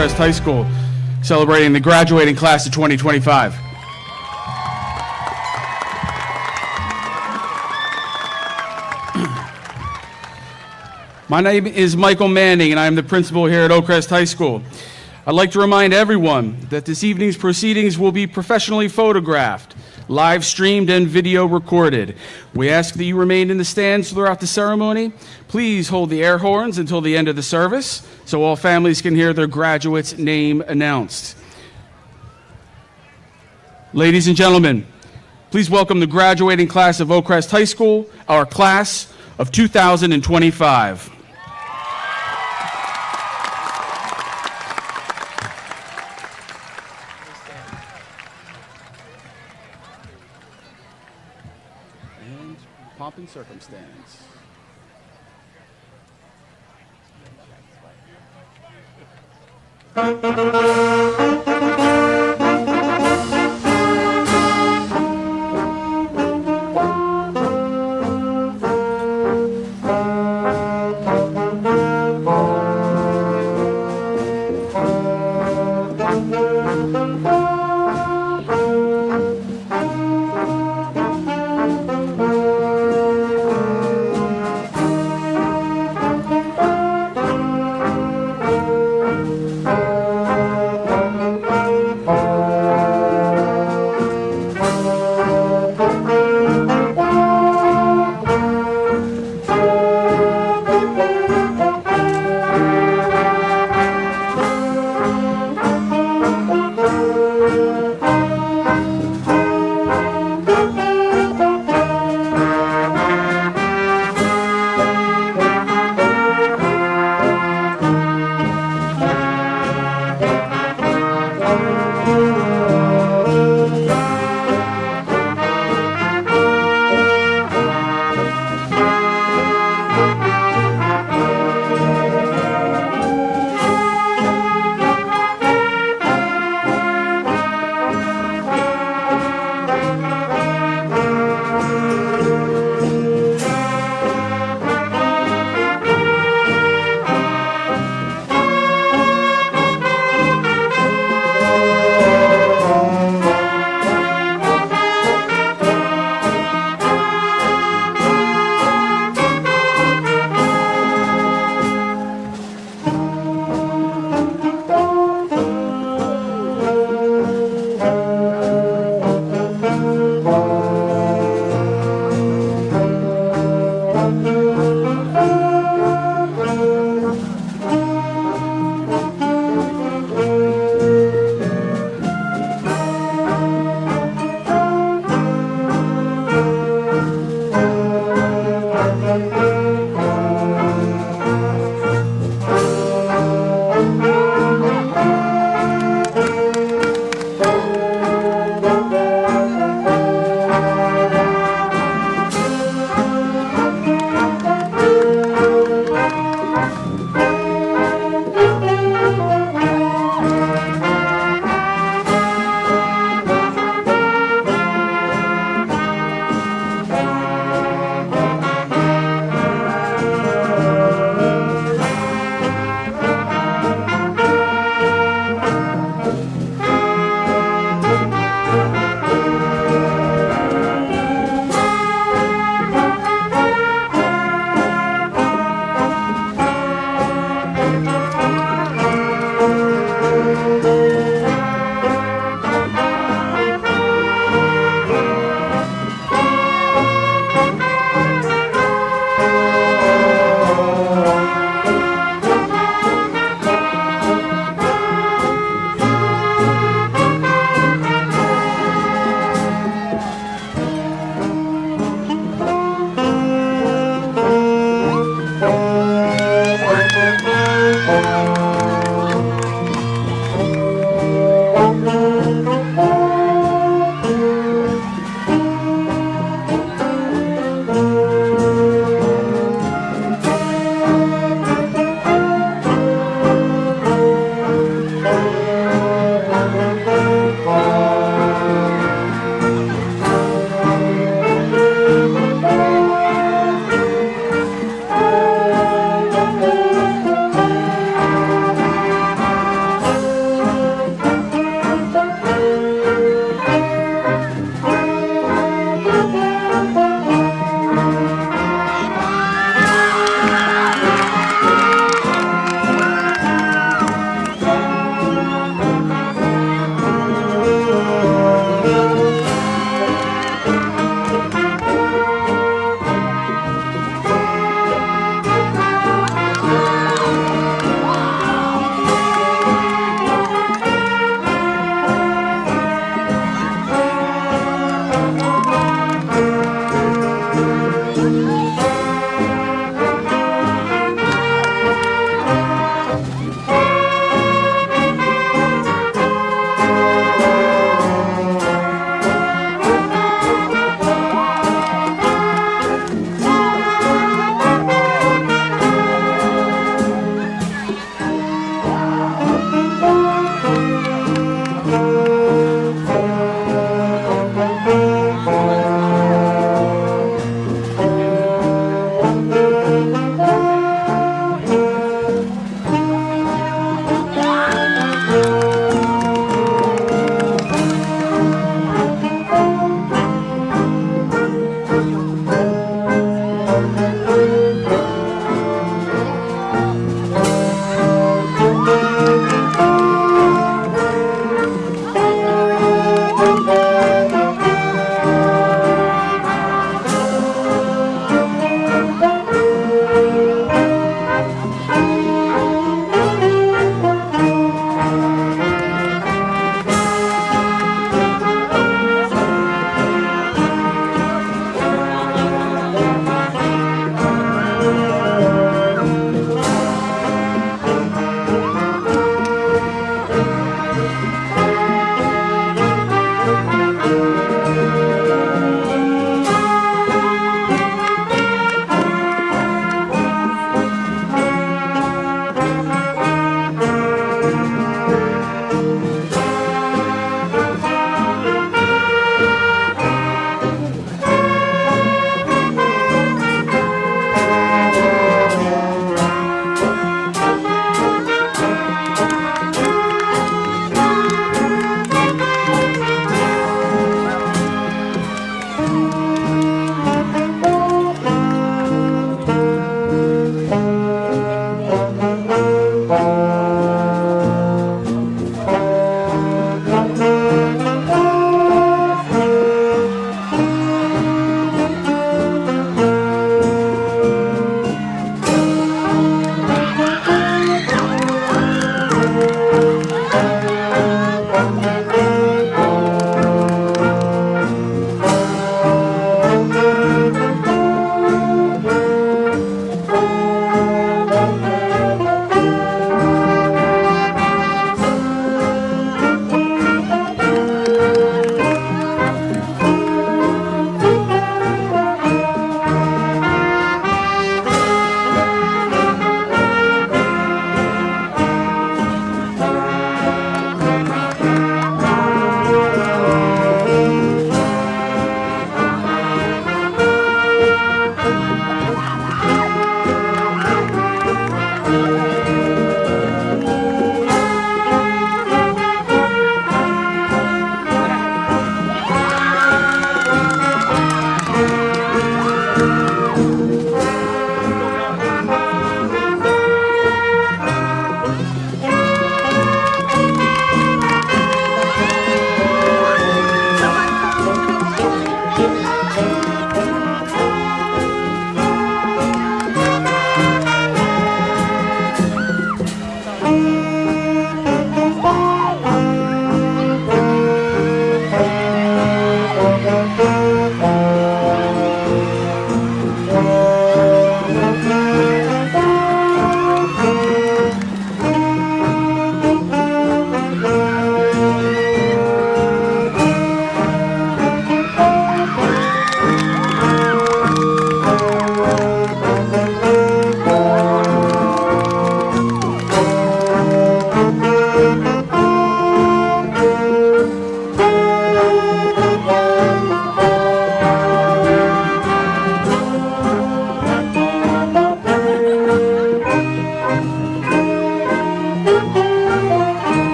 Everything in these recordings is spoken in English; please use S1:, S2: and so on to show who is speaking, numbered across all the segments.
S1: Oakcrest High School, celebrating the graduating class of 2025. My name is Michael Manning, and I am the principal here at Oakcrest High School. I'd like to remind everyone that this evening's proceedings will be professionally photographed, live streamed, and video recorded. We ask that you remain in the stands throughout the ceremony. Please hold the air horns until the end of the service so all families can hear their graduate's name announced. Ladies and gentlemen, please welcome the graduating class of Oakcrest High School, our class of 2025. Pomp and circumstance.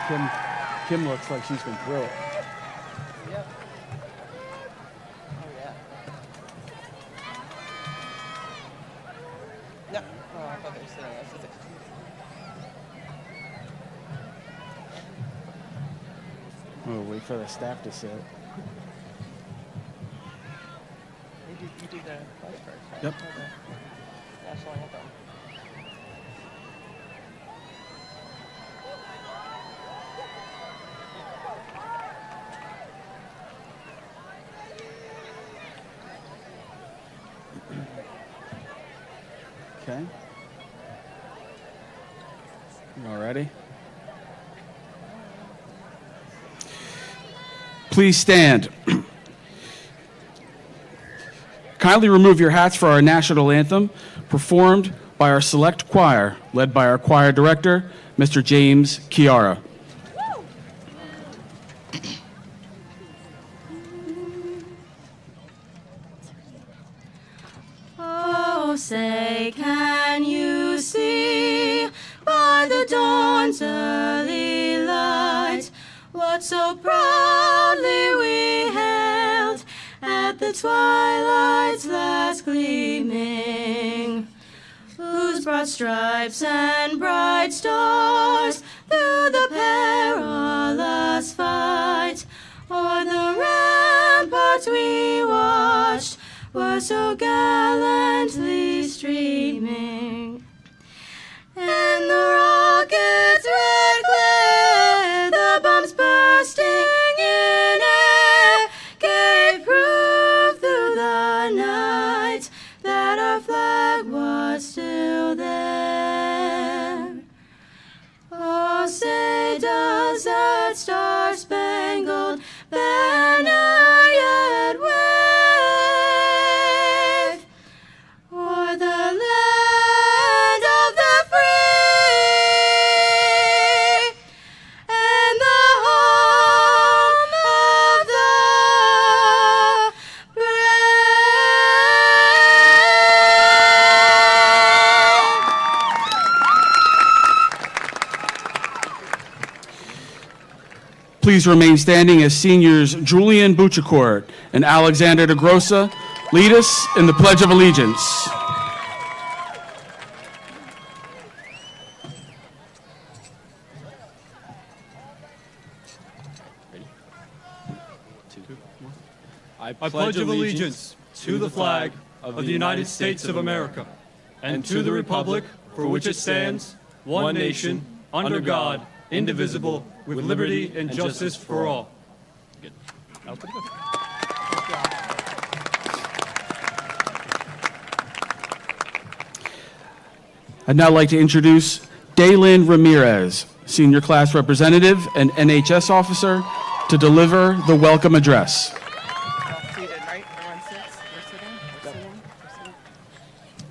S1: Kim looks like she's been through it.
S2: Yep. Oh, yeah. No. Oh, I thought they were sitting there.
S1: We'll wait for the staff to sit.
S2: You do the pledge first, right?
S1: Yep.
S2: The national anthem.
S1: Okay. You all ready? Please stand. Kindly remove your hats for our national anthem, performed by our select choir, led by our choir director, Mr. James Chiara.
S3: Oh, say, can you see by the dawn's early light what so proudly we hailed at the twilight's last gleaming, whose broad stripes and bright stars through the perilous fight o'er the ramparts we watched were so gallantly streaming. And the rocket's red glare, the bombs bursting in air, gave proof through the night that our flag was still there. Oh, say, does that star-spangled banner yet wave o'er the land of the free and the home of the brave?
S1: Please remain standing as seniors Julian Buchacourt and Alexander DeGrossa lead us in the Pledge of Allegiance.
S4: I pledge allegiance to the flag of the United States of America and to the republic for which it stands, one nation, under God, indivisible, with liberty and justice for all. Good. That was pretty good.
S1: I'd now like to introduce Daylin Ramirez, Senior Class Representative and NHS Officer, to deliver the welcome address.
S2: All seated, right? Everyone sits. We're sitting. We're sitting. We're sitting.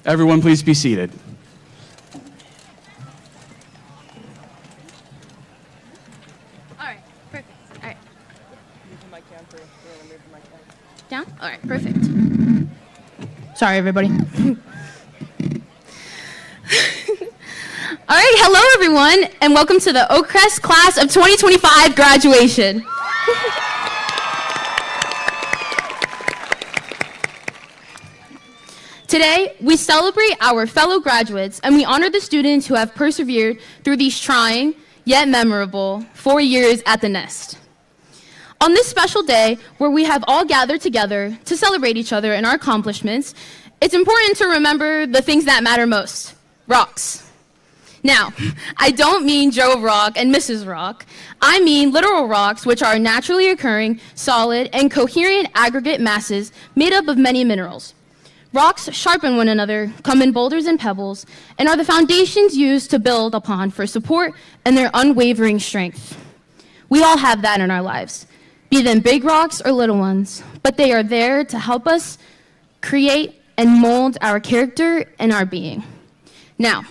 S1: Everyone, please be seated.
S5: All right, perfect. All right,
S2: Move the mic down for you. We're gonna move the mic down.
S5: down? All right, perfect. Sorry, everybody. All right, hello, everyone, and welcome to the Oakcrest Class of 2025 Graduation. Today, we celebrate our fellow graduates, and we honor the students who have persevered through these trying, yet memorable 4 years at the Nest. On this special day, where we have all gathered together to celebrate each other and our accomplishments, it's important to remember the things that matter most: rocks. Now, I don't mean Joe Rock and Mrs. Rock. I mean literal rocks, which are naturally occurring, solid, and coherent aggregate masses made up of many minerals. Rocks sharpen one another, come in boulders and pebbles, and are the foundations used to build upon for support and their unwavering strength. We all have that in our lives, be them big rocks or little ones, but they are there to help us create and mold our character and our being. Now,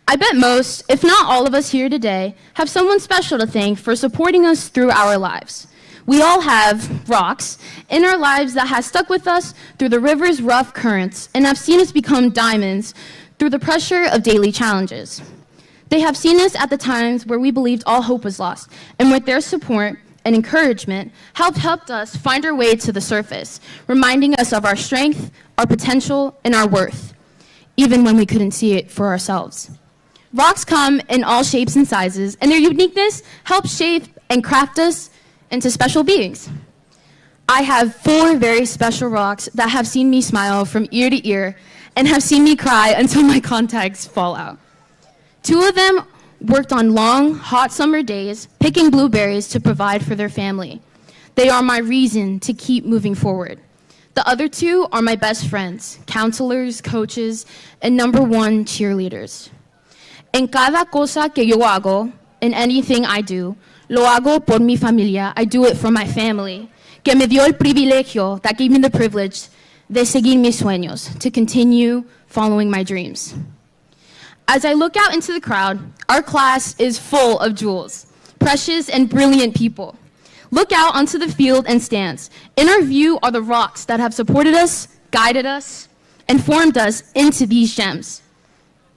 S5: I bet most, if not all of us here today, have someone special to thank for supporting us through our lives. We all have rocks in our lives that have stuck with us through the river's rough currents and have seen us become diamonds through the pressure of daily challenges. They have seen us at the times where we believed all hope was lost, and with their support and encouragement, helped us find our way to the surface, reminding us of our strength, our potential, and our worth, even when we couldn't see it for ourselves. Rocks come in all shapes and sizes, and their uniqueness helps shape and craft us into special beings. I have 4 very special rocks that have seen me smile from ear to ear and have seen me cry until my contacts fall out. 2 of them worked on long, hot summer days, picking blueberries to provide for their family. They are my reason to keep moving forward. The other 2 are my best friends, counselors, coaches, and #1 cheerleaders. En cada cosa que yo hago, in anything I do, lo hago por mi familia. I do it for my family, que me dio el privilegio, that gave me the privilege de seguir mis sueños, to continue following my dreams. As I look out into the crowd, our class is full of jewels, precious and brilliant people. Look out onto the field and stands. In our view are the rocks that have supported us, guided us, and formed us into these gems.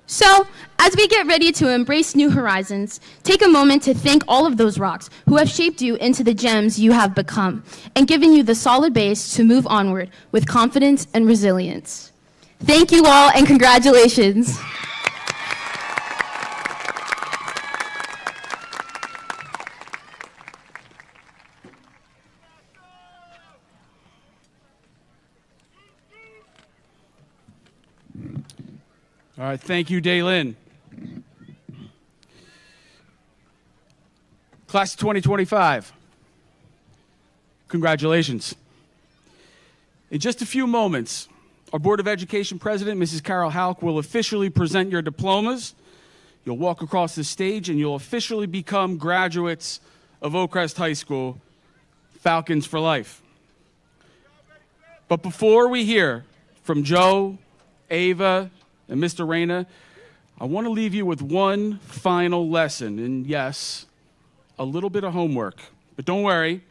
S5: So, as we get ready to embrace new horizons, take a moment to thank all of those rocks who have shaped you into the gems you have become and given you the solid base to move onward with confidence and resilience. Thank you all, and congratulations.
S1: All right, thank you, Daylin. Class of 2025, congratulations. In just a few moments, our Board of Education President, Mrs. Carol Halk, will officially present your diplomas. You'll walk across the stage and you'll officially become graduates of Oakcrest High School, Falcons for life. But before we hear from Joe, Ava, and Mr. Reyna, I want to leave you with one final lesson, and yes, a little bit of homework. But don't worry,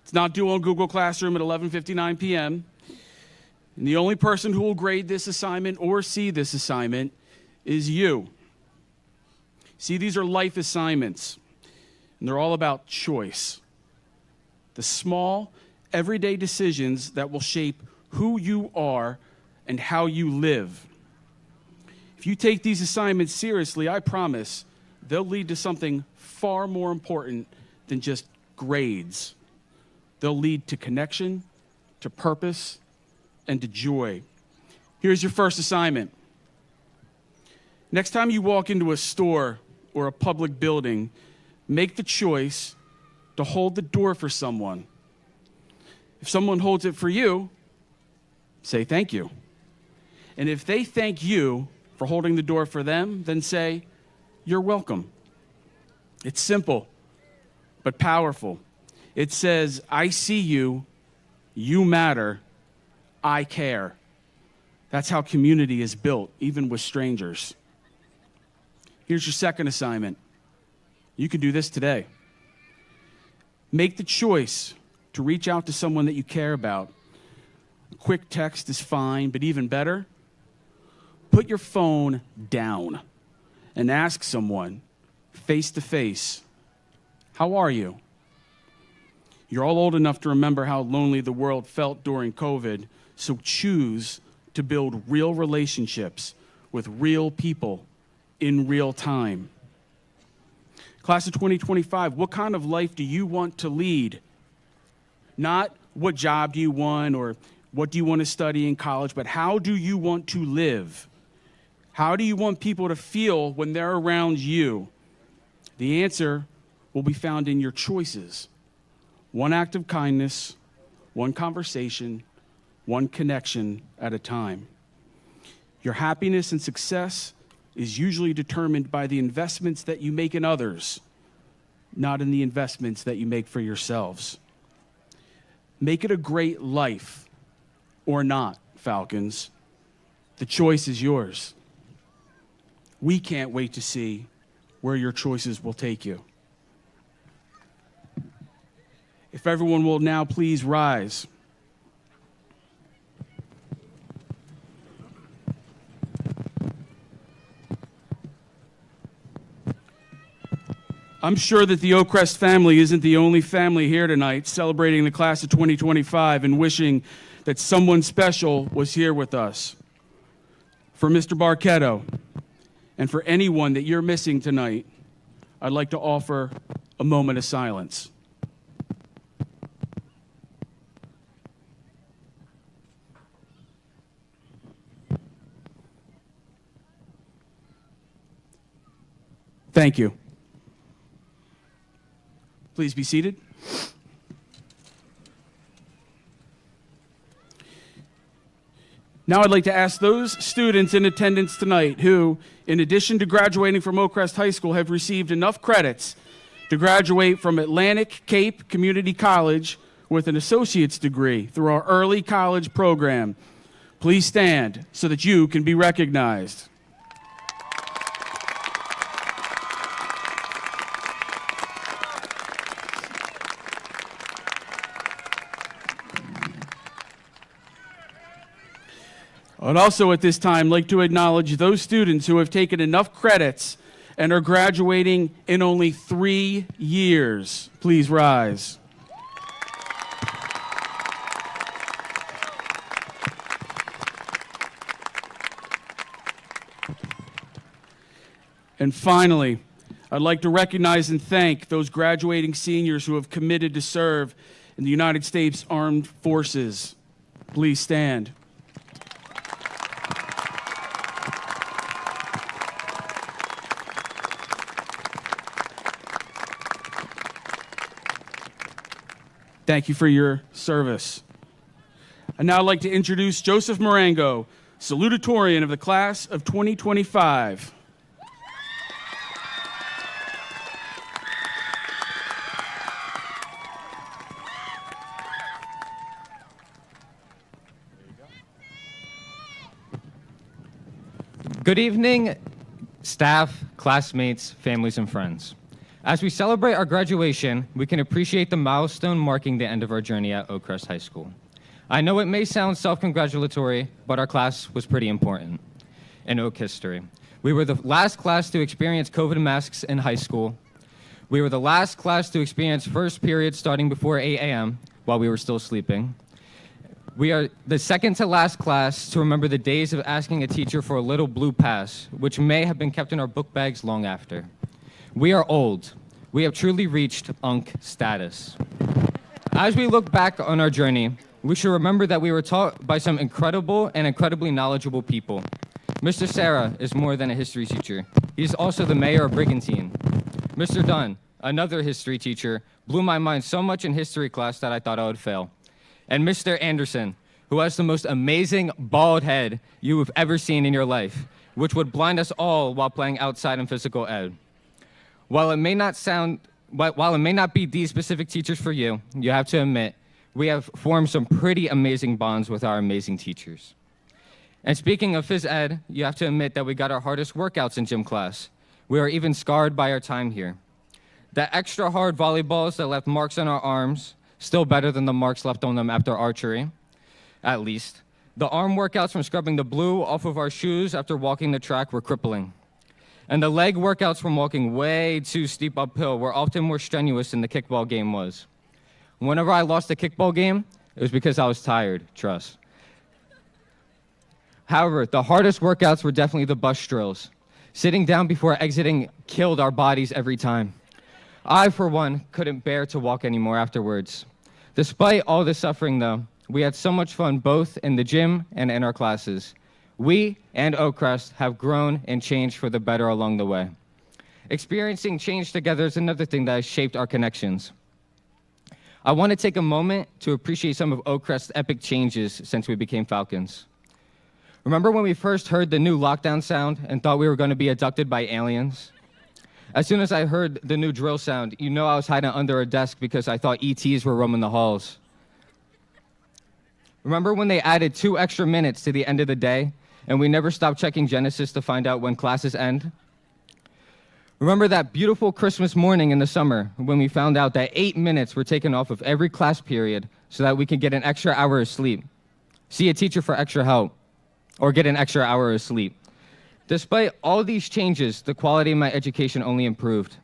S1: it's not due on Google Classroom at 11:59 p.m. And the only person who will grade this assignment or see this assignment is you. See, these are life assignments, and they're all about choice. The small, everyday decisions that will shape who you are and how you live. If you take these assignments seriously, I promise they'll lead to something far more important than just grades. They'll lead to connection, to purpose, and to joy. Here's your first assignment. Next time you walk into a store or a public building, make the choice to hold the door for someone. If someone holds it for you, say thank you. And if they thank you for holding the door for them, then say, you're welcome. It's simple, but powerful. It says, I see you, you matter, I care. That's how community is built, even with strangers. Here's your second assignment. You can do this today. Make the choice to reach out to someone that you care about. A quick text is fine, but even better, put your phone down and ask someone face to face, how are you? You're all old enough to remember how lonely the world felt during COVID, so choose to build real relationships with real people in real time. Class of 2025, what kind of life do you want to lead? Not what job do you want or what do you want to study in college, but how do you want to live? How do you want people to feel when they're around you? The answer will be found in your choices. One act of kindness, one conversation, one connection at a time. Your happiness and success is usually determined by the investments that you make in others, not in the investments that you make for yourselves. Make it a great life or not, Falcons. The choice is yours. We can't wait to see where your choices will take you. If everyone will now please rise. I'm sure that the Oakcrest family isn't the only family here tonight celebrating the class of 2025 and wishing that someone special was here with us. For Mr. Barchetto, and for anyone that you're missing tonight, I'd like to offer a moment of silence. Thank you. Please be seated. Now I'd like to ask those students in attendance tonight who, in addition to graduating from Oakcrest High School, have received enough credits to graduate from Atlantic Cape Community College with an associate's degree through our early college program. Please stand so that you can be recognized. I'd also at this time like to acknowledge those students who have taken enough credits and are graduating in only 3 years. Please rise. And finally, I'd like to recognize and thank those graduating seniors who have committed to serve in the United States Armed Forces. Please stand. Thank you for your service. I'd now like to introduce Joseph Marengo, Salutatorian of the class of 2025.
S6: Good evening, staff, classmates, families, and friends. As we celebrate our graduation, we can appreciate the milestone marking the end of our journey at Oakcrest High School. I know it may sound self-congratulatory, but our class was pretty important in Oak history. We were the last class to experience COVID masks in high school. We were the last class to experience first period starting before 8 a.m. while we were still sleeping. We are the second to last class to remember the days of asking a teacher for a little blue pass, which may have been kept in our book bags long after. We are old. We have truly reached UNC status. As we look back on our journey, we should remember that we were taught by some incredible and incredibly knowledgeable people. Mr. Sarah is more than a history teacher. He's also the mayor of Brigantine. Mr. Dunn, another history teacher, blew my mind so much in history class that I thought I would fail. And Mr. Anderson, who has the most amazing bald head you have ever seen in your life, which would blind us all while playing outside in physical ed. While it may not be these specific teachers for you, you have to admit, we have formed some pretty amazing bonds with our amazing teachers. And speaking of phys ed, you have to admit that we got our hardest workouts in gym class. We are even scarred by our time here. The extra hard volleyballs that left marks on our arms, still better than the marks left on them after archery, at least. The arm workouts from scrubbing the blue off of our shoes after walking the track were crippling. And the leg workouts from walking way too steep uphill were often more strenuous than the kickball game was. Whenever I lost a kickball game, it was because I was tired, trust. However, the hardest workouts were definitely the bus drills. Sitting down before exiting killed our bodies every time. I, for one, couldn't bear to walk anymore afterwards. Despite all the suffering, though, we had so much fun both in the gym and in our classes. We and Oakcrest have grown and changed for the better along the way. Experiencing change together is another thing that has shaped our connections. I want to take a moment to appreciate some of Oakcrest's epic changes since we became Falcons. Remember when we first heard the new lockdown sound and thought we were going to be abducted by aliens? As soon as I heard the new drill sound, you know I was hiding under a desk because I thought ETs were roaming the halls. Remember when they added 2 extra minutes to the end of the day and we never stopped checking Genesis to find out when classes end? Remember that beautiful Christmas morning in the summer when we found out that 8 minutes were taken off of every class period so that we could get an extra hour of sleep, see a teacher for extra help, or get an extra hour of sleep? Despite all these changes, the quality of my education only improved.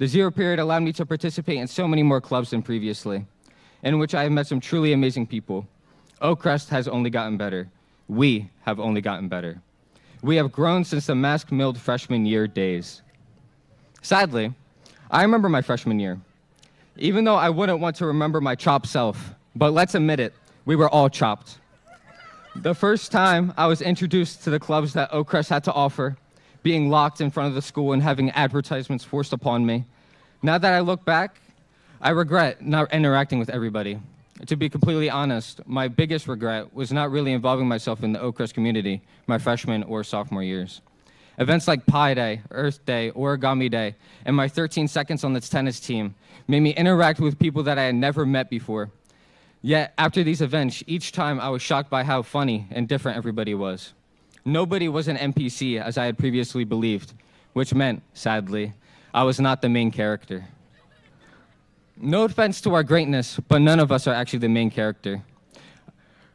S6: The 0 period allowed me to participate in so many more clubs than previously, in which I have met some truly amazing people. Oakcrest has only gotten better. We have only gotten better. We have grown since the mask-milled freshman year days. Sadly, I remember my freshman year, even though I wouldn't want to remember my chopped self, but let's admit it, we were all chopped. The first time I was introduced to the clubs that Oakcrest had to offer, being locked in front of the school and having advertisements forced upon me. Now that I look back, I regret not interacting with everybody. To be completely honest, my biggest regret was not really involving myself in the Oakcrest community my freshman or sophomore years. Events like Pi Day, Earth Day, Origami Day, and my 13 seconds on the tennis team made me interact with people that I had never met before. Yet, after these events, each time I was shocked by how funny and different everybody was. Nobody was an NPC as I had previously believed, which meant, sadly, I was not the main character. No offense to our greatness, but none of us are actually the main character.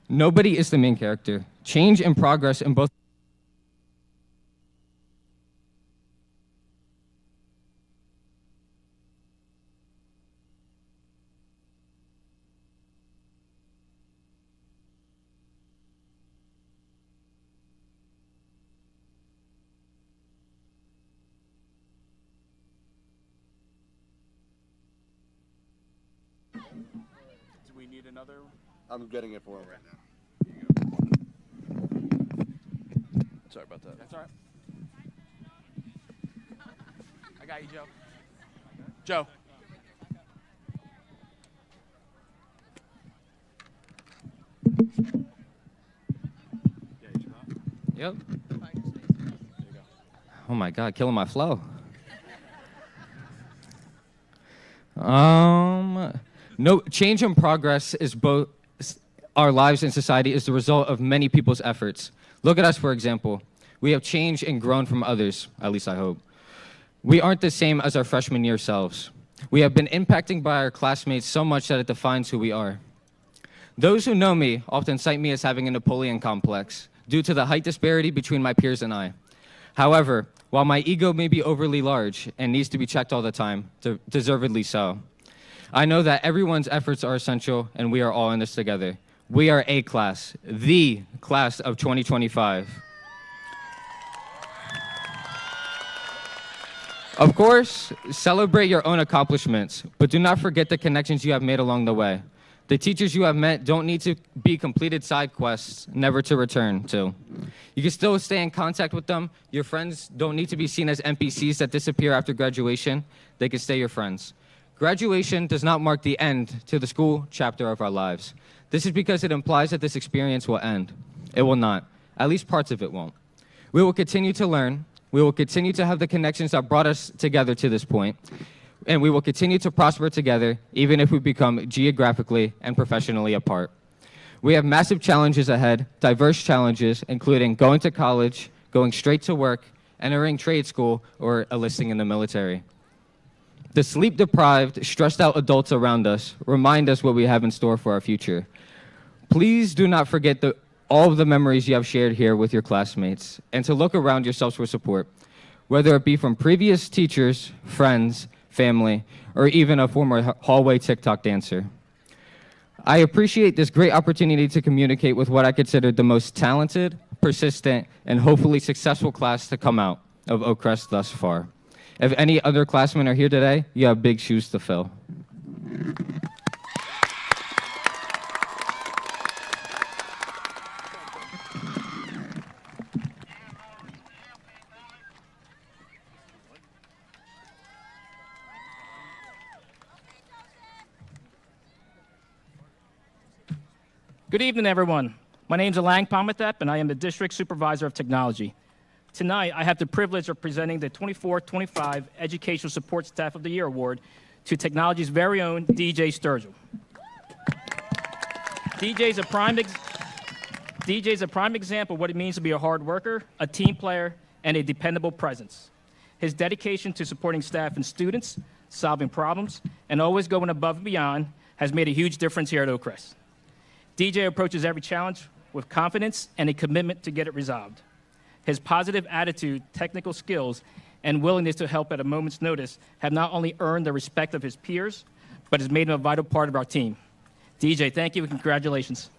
S6: Nobody is the main character. Change and progress in both.
S1: Do we need another?
S7: I'm getting it for him right now. Sorry about that.
S1: That's all right. I got you, Joe. Joe.
S6: Yep. Oh my God, killing my flow. No, change and progress is both our lives in society is the result of many people's efforts. Look at us, for example. We have changed and grown from others, at least I hope. We aren't the same as our freshman year selves. We have been impacted by our classmates so much that it defines who we are. Those who know me often cite me as having a Napoleon complex due to the height disparity between my peers and I. However, while my ego may be overly large and needs to be checked all the time, deservedly so, I know that everyone's efforts are essential and we are all in this together. We are A class, the class of 2025. Of course, celebrate your own accomplishments, but do not forget the connections you have made along the way. The teachers you have met don't need to be completed side quests, never to return to. You can still stay in contact with them. Your friends don't need to be seen as NPCs that disappear after graduation. They can stay your friends. Graduation does not mark the end to the school chapter of our lives. This is because it implies that this experience will end. It will not. At least parts of it won't. We will continue to learn. We will continue to have the connections that brought us together to this point. And we will continue to prosper together, even if we become geographically and professionally apart. We have massive challenges ahead, diverse challenges, including going to college, going straight to work, entering trade school, or enlisting in the military. The sleep-deprived, stressed-out adults around us remind us what we have in store for our future. Please do not forget all of the memories you have shared here with your classmates, and to look around yourselves for support, whether it be from previous teachers, friends, family, or even a former hallway TikTok dancer. I appreciate this great opportunity to communicate with what I consider the most talented, persistent, and hopefully successful class to come out of Oakcrest thus far. If any other classmen are here today, you have big shoes to fill.
S8: Good evening, everyone. My name is Alang Pamathep, and I am the District Supervisor of Technology. Tonight, I have the privilege of presenting the 24-25 Educational Support Staff of the Year Award to Technology's very own DJ Sturgill. DJ is a prime example of what it means to be a hard worker, a team player, and a dependable presence. His dedication to supporting staff and students, solving problems, and always going above and beyond has made a huge difference here at Oakcrest. DJ approaches every challenge with confidence and a commitment to get it resolved. His positive attitude, technical skills, and willingness to help at a moment's notice have not only earned the respect of his peers, but has made him a vital part of our team. DJ, thank you and congratulations.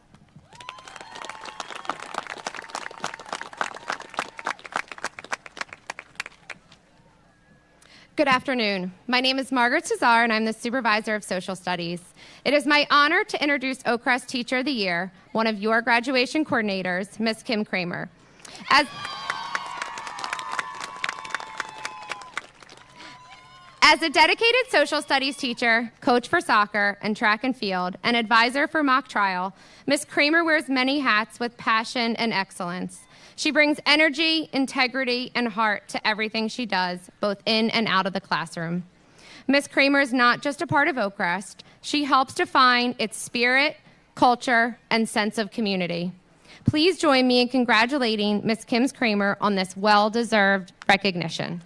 S9: Good afternoon. My name is Margaret Cesar, and I'm the Supervisor of Social Studies. It is my honor to introduce Oakcrest Teacher of the Year, one of your graduation coordinators, Ms. Kim Kramer. As a dedicated social studies teacher, coach for soccer and track and field, and advisor for mock trial, Ms. Kramer wears many hats with passion and excellence. She brings energy, integrity, and heart to everything she does, both in and out of the classroom. Ms. Kramer is not just a part of Oakcrest. She helps define its spirit, culture, and sense of community. Please join me in congratulating Ms. Kim Kramer on this well-deserved recognition.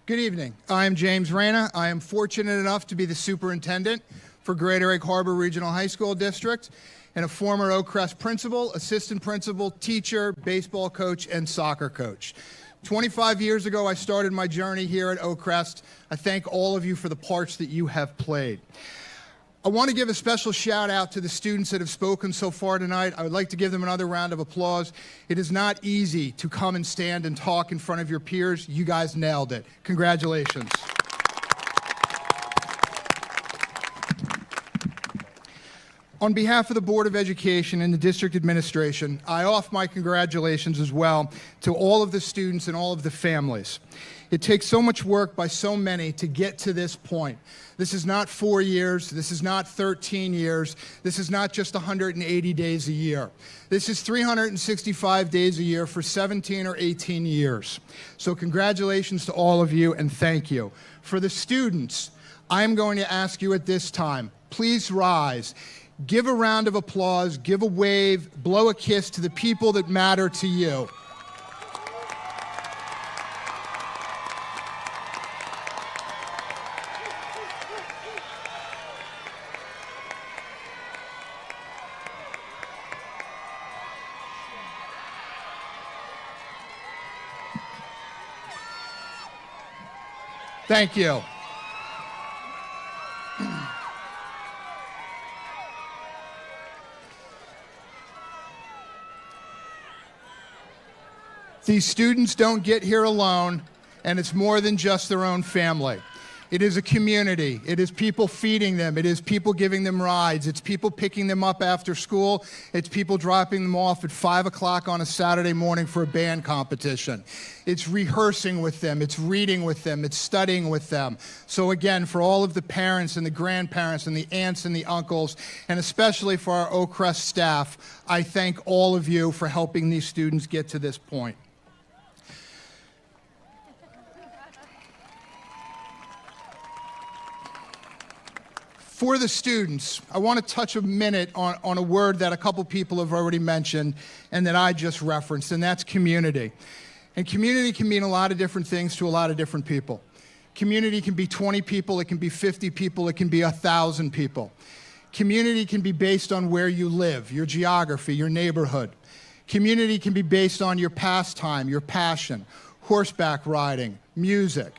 S10: Good evening. I am James Reyna. I am fortunate enough to be the superintendent for Greater Egg Harbor Regional High School District and a former Oakcrest principal, assistant principal, teacher, baseball coach, and soccer coach. 25 years ago, I started my journey here at Oakcrest. I thank all of you for the parts that you have played. I want to give a special shout out to the students that have spoken so far tonight. I would like to give them another round of applause. It is not easy to come and stand and talk in front of your peers. You guys nailed it. Congratulations. On behalf of the Board of Education and the district administration, I offer my congratulations as well to all of the students and all of the families. It takes so much work by so many to get to this point. This is not 4 years. This is not 13 years. This is not just 180 days a year. This is 365 days a year for 17 or 18 years. So congratulations to all of you and thank you. For the students, I'm going to ask you at this time, please rise. Give a round of applause, give a wave, blow a kiss to the people that matter to you. Thank you. These students don't get here alone, and it's more than just their own family. It is a community. It is people feeding them. It is people giving them rides. It's people picking them up after school. It's people dropping them off at 5 o'clock on a Saturday morning for a band competition. It's rehearsing with them. It's reading with them. It's studying with them. So again, for all of the parents and the grandparents and the aunts and the uncles, and especially for our Oakcrest staff, I thank all of you for helping these students get to this point. For the students, I want to touch a minute on a word that a couple people have already mentioned and that I just referenced, and that's community. And community can mean a lot of different things to a lot of different people. Community can be 20 people, it can be 50 people, it can be 1,000 people. Community can be based on where you live, your geography, your neighborhood. Community can be based on your pastime, your passion, horseback riding, music.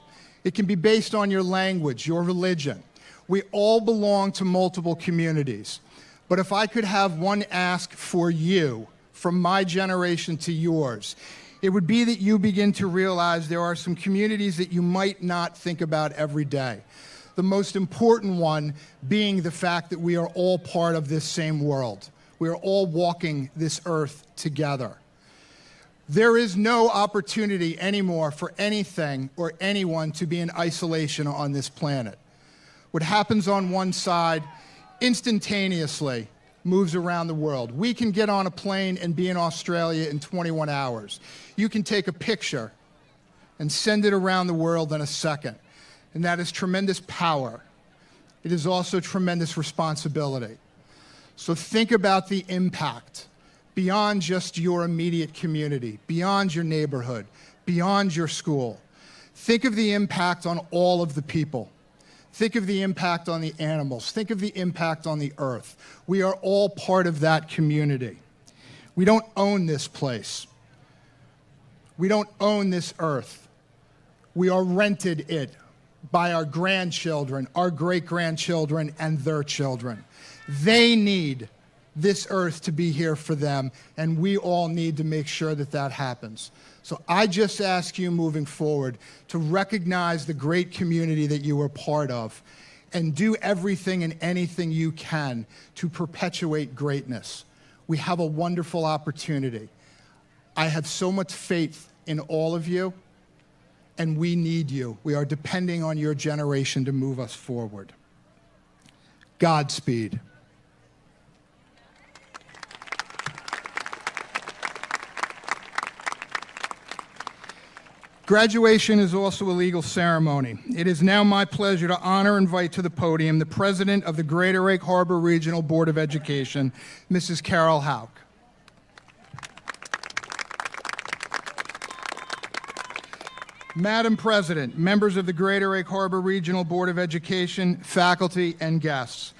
S10: It can be based on your language, your religion. We all belong to multiple communities. But if I could have one ask for you, from my generation to yours, it would be that you begin to realize there are some communities that you might not think about every day. The most important one being the fact that we are all part of this same world. We are all walking this earth together. There is no opportunity anymore for anything or anyone to be in isolation on this planet. What happens on one side instantaneously moves around the world. We can get on a plane and be in Australia in 21 hours. You can take a picture and send it around the world in a second. And that is tremendous power. It is also tremendous responsibility. So think about the impact beyond just your immediate community, beyond your neighborhood, beyond your school. Think of the impact on all of the people. Think of the impact on the animals. Think of the impact on the earth. We are all part of that community. We don't own this place. We don't own this earth. We are rented it by our grandchildren, our great-grandchildren, and their children. They need this earth to be here for them, and we all need to make sure that that happens. So I just ask you moving forward to recognize the great community that you are part of and do everything and anything you can to perpetuate greatness. We have a wonderful opportunity. I have so much faith in all of you, and we need you. We are depending on your generation to move us forward. Godspeed. Graduation is also a legal ceremony. It is now my pleasure to honor and invite to the podium the President of the Greater Egg Harbor Regional Board of Education, Mrs. Carol Hauk. Madam President, members of the Greater Egg Harbor Regional Board of Education, faculty, and guests,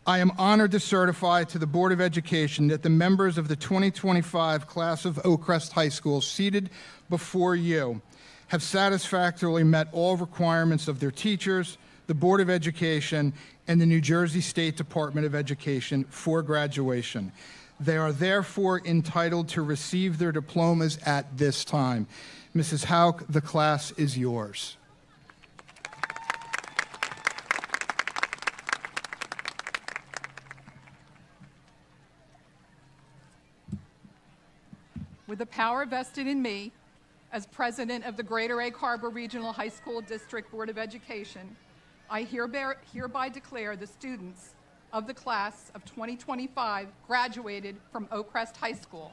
S10: I am honored to certify to the Board of Education that the members of the 2025 class of Oakcrest High School seated before you have satisfactorily met all requirements of their teachers, the Board of Education, and the New Jersey State Department of Education for graduation. They are therefore entitled to receive their diplomas at this time. Mrs. Hauk, the class is yours.
S11: With the power vested in me as President of the Greater Egg Harbor Regional High School District Board of Education, I hereby declare the students of the class of 2025 graduated from Oakcrest High School.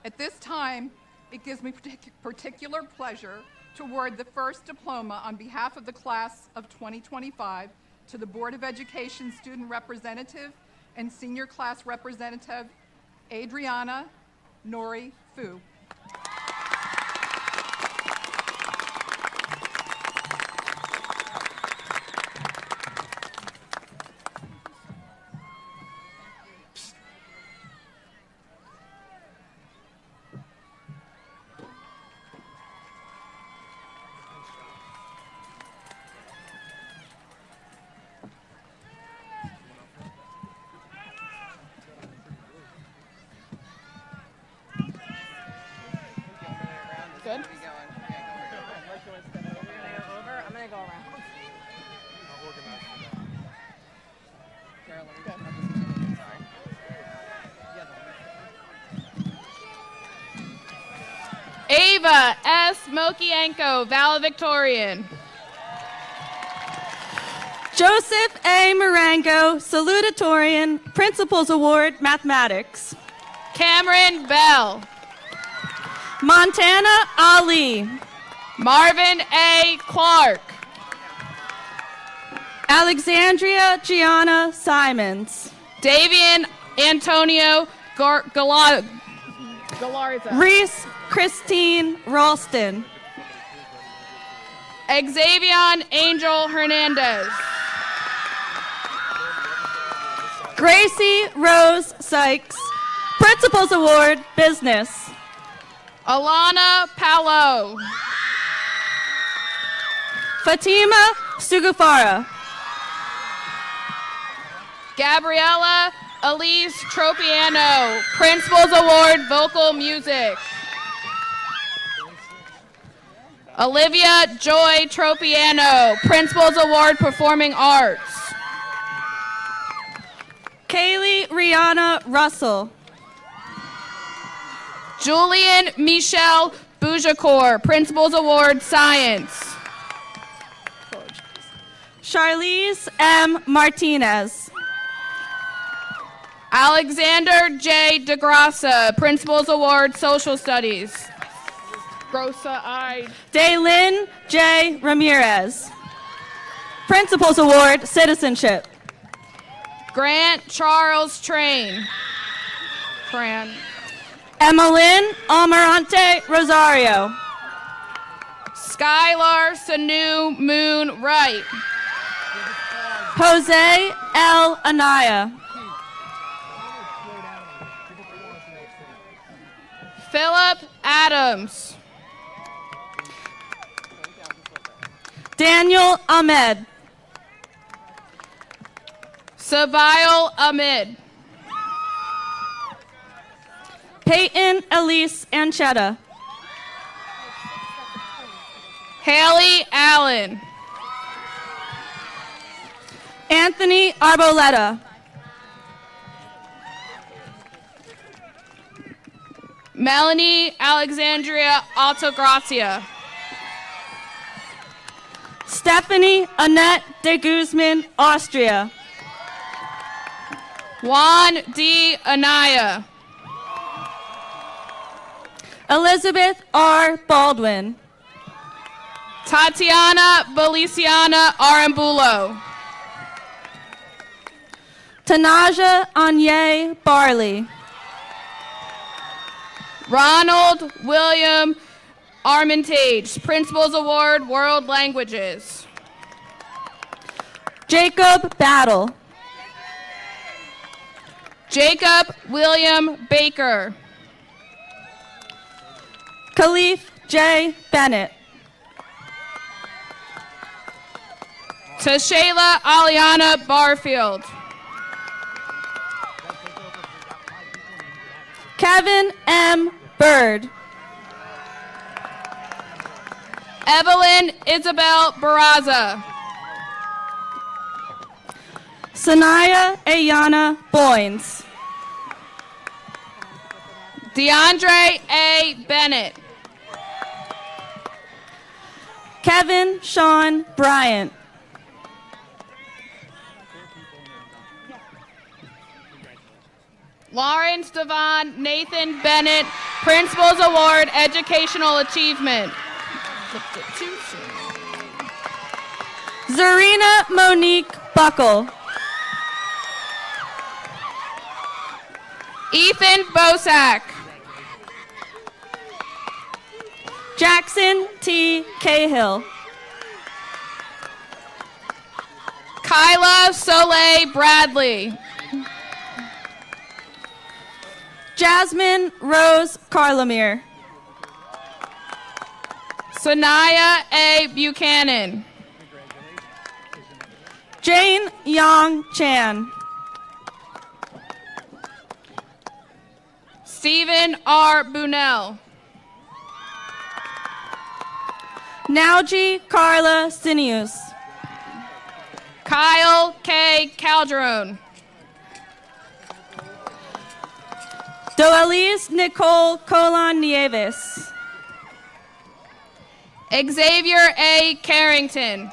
S11: At this time, it gives me particular pleasure to award the first diploma on behalf of the class of 2025 to the Board of Education student representative and senior class representative, Adriana Nori Fu. Good.
S2: I'm gonna go around.
S5: Ava S. Mokienko, Valedictorian.
S3: Joseph A. Marengo, Salutatorian, Principal's Award, Mathematics.
S5: Cameron Bell.
S3: Montana Ali.
S5: Marvin A. Clark.
S3: Alexandria Gianna Simons.
S5: Davian Antonio Galarza.
S3: Reese Christine Ralston.
S5: Xavion Angel Hernandez.
S3: Gracie Rose Sykes, Principal's Award, Business.
S5: Alana Palo.
S3: Fatima Sugafara.
S5: Gabriella Elise Tropiano, Principal's Award, Vocal Music. Olivia Joy Tropiano, Principal's Award, Performing Arts.
S3: Kaylee Rihanna Russell.
S5: Julian Michelle Boujacourt, Principal's Award, Science.
S3: Charlize M. Martinez.
S5: Alexander J. DeGrassa, Principal's Award, Social Studies. Grossa I.
S3: Daylin J. Ramirez. Principal's Award, Citizenship.
S9: Grant Charles Train. Fran.
S3: Emmeline Almirante Rosario.
S9: Skylar Sanu Moon Wright.
S3: Jose L. Anaya.
S9: Philip Adams.
S3: Daniel Ahmed.
S9: Sabail Ahmed.
S3: Peyton Elise Anchetta.
S9: Haley Allen.
S3: Anthony Arboleta.
S9: Melanie Alexandria Altagracia.
S3: Stephanie Annette de Guzman, Austria.
S9: Juan D. Anaya.
S3: Elizabeth R. Baldwin.
S9: Tatiana Beliciana Arambulo.
S3: Tanaja Anye Barley.
S9: Ronald William Armitage, Principal's Award, World Languages.
S3: Jacob Battle.
S9: Jacob William Baker.
S3: Khalif J. Bennett.
S9: Tashayla Aliana Barfield.
S3: Kevin M. Bird.
S9: Evelyn Isabel Barraza.
S3: Sanaya Ayana Boynes.
S9: DeAndre A. Bennett.
S3: Kevin Sean Bryant.
S9: Lawrence Devon Nathan Bennett, Principal's Award, Educational Achievement.
S3: Zarina Monique Buckle.
S9: Ethan Bosak.
S3: Jackson T. Cahill.
S9: Kyla Soleil Bradley.
S3: Jasmine Rose Carlemere.
S9: Sanaya A. Buchanan.
S3: Jane Yang Chan.
S9: Stephen R. Bunell.
S3: Nauji Carla Sineus.
S9: Kyle K. Calderon.
S3: Doelise Nicole Colon Nieves.
S9: Xavier A. Carrington.